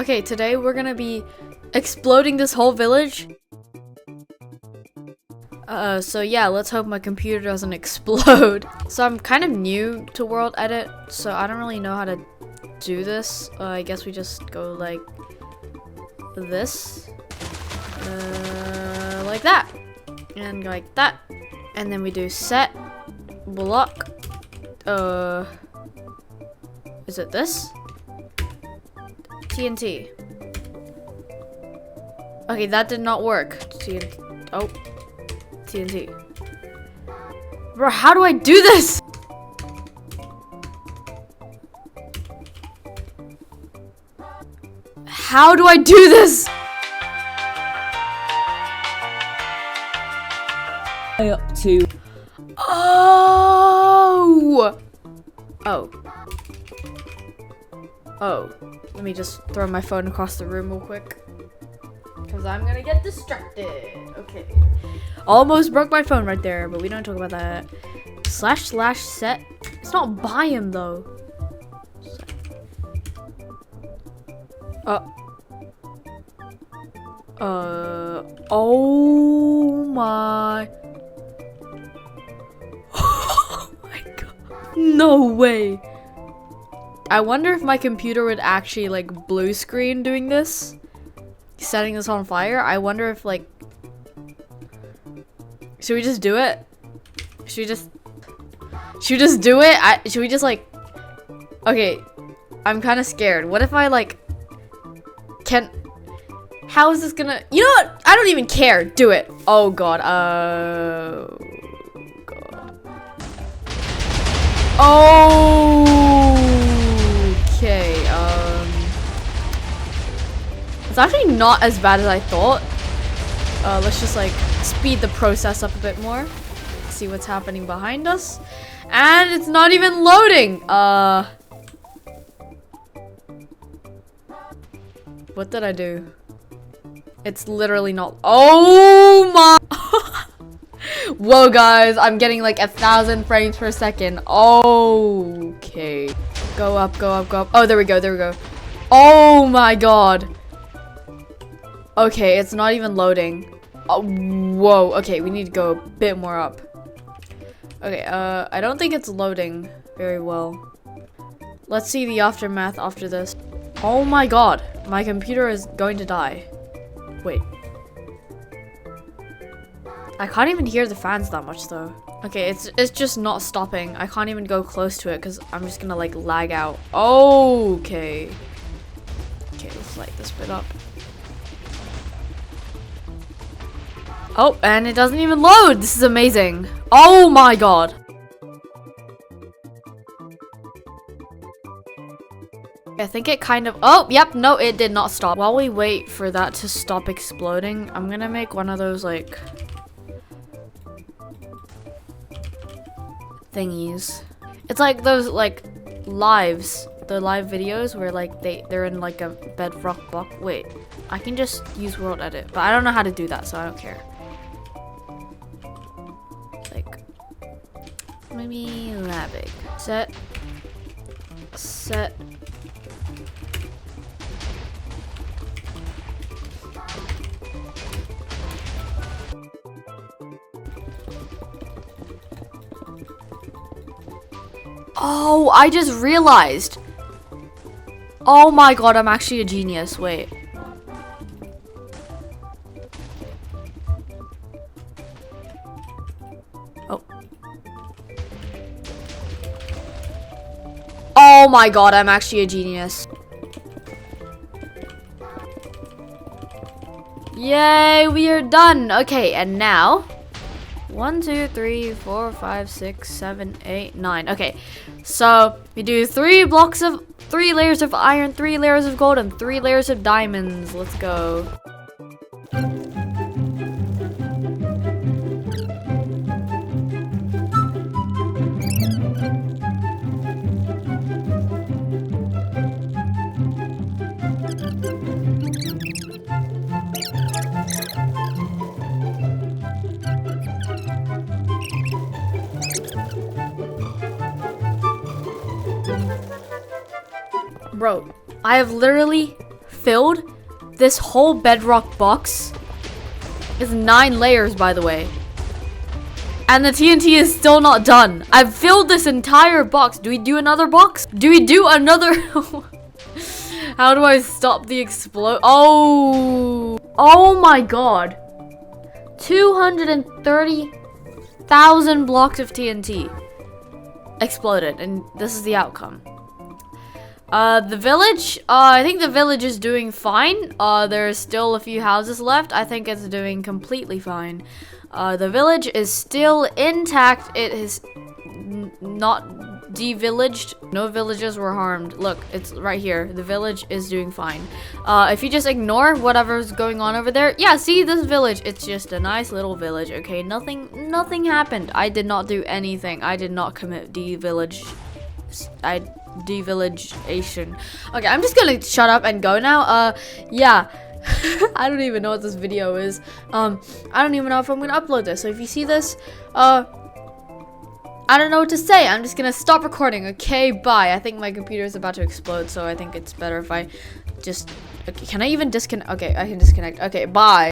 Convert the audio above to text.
Okay, today we're gonna be exploding this whole village. So yeah, let's hope my computer doesn't explode. So I'm kind of new to World Edit, so I don't really know how to do this. I guess we just go like this. Like that. And like that. And then we do set, block, is it this? TNT. Okay, that did not work. TNT. Oh. TNT. Bro, how do I do this? How do I do this? Up to. Oh. Oh. Oh. Let me just throw my phone across the room real quick. Because I'm gonna get distracted. Okay. Almost broke my phone right there, but we don't talk about that. / set. It's not biome though. Oh my. Oh my god. No way. I wonder if my computer would actually like blue screen doing this. Setting this on fire. I wonder if like. Should we just do it? Should we just do it? Should we just like. Okay. I'm kind of scared. What if I like. How is this gonna. You know what? I don't even care. Do it. Oh god. Oh god. Okay. It's actually not as bad as I thought. Let's just like speed the process up a bit more. See what's happening behind us. And it's not even loading. What did I do? It's literally not. Oh my. Whoa, guys. I'm getting like 1,000 frames per second. Okay. Go up, go up, go up. Oh, there we go. There we go. Oh my god. Okay, it's not even loading. Oh, whoa. Okay, we need to go a bit more up. Okay, I don't think it's loading very well. Let's see the aftermath after this. Oh my god. My computer is going to die. Wait. I can't even hear the fans that much though. Okay, it's just not stopping. I can't even go close to it because I'm just gonna like lag out. Okay. Okay, let's light this bit up. Oh, and it doesn't even load. This is amazing. Oh my god. I think it kind of. Oh, yep. No, it did not stop. While we wait for that to stop exploding, I'm gonna make one of those like thingies. It's like those like lives, the live videos where like they're in like a bedrock block. Wait, I can just use World Edit, but I don't know how to do that, so I don't care. Like maybe that big. Set. Oh, I just realized. Oh my god, I'm actually a genius. Wait. Oh. Oh my god, I'm actually a genius. Yay, we are done. Okay, and now 1, 2, 3, 4, 5, 6, 7, 8, 9. Okay, so we do 3 layers of iron, 3 layers of gold, and 3 layers of diamonds. Let's go. Bro, I have literally filled this whole bedrock box. It's 9 layers, by the way. And the TNT is still not done. I've filled this entire box. Do we do another box? Do we do another? How do I stop the explode? Oh my god. 230,000 blocks of TNT exploded, and this is the outcome. The village, I think the village is doing fine. There's still a few houses left. I think it's doing completely fine. The village is still intact. It is not de-villaged. No villages were harmed. Look, it's right here. The village is doing fine. If you just ignore whatever's going on over there, yeah, see this village. It's just a nice little village. Okay, nothing happened. I did not do anything. I did not commit de-villageation. Okay, I'm just gonna shut up and go now. Yeah. I don't even know what this video is. I don't even know if I'm gonna upload this. So if you see this, I don't know what to say. I'm just gonna stop recording. Okay, bye. I think my computer is about to explode, so I think it's better if I just. Okay, can I even disconnect? Okay, I can disconnect. Okay, bye.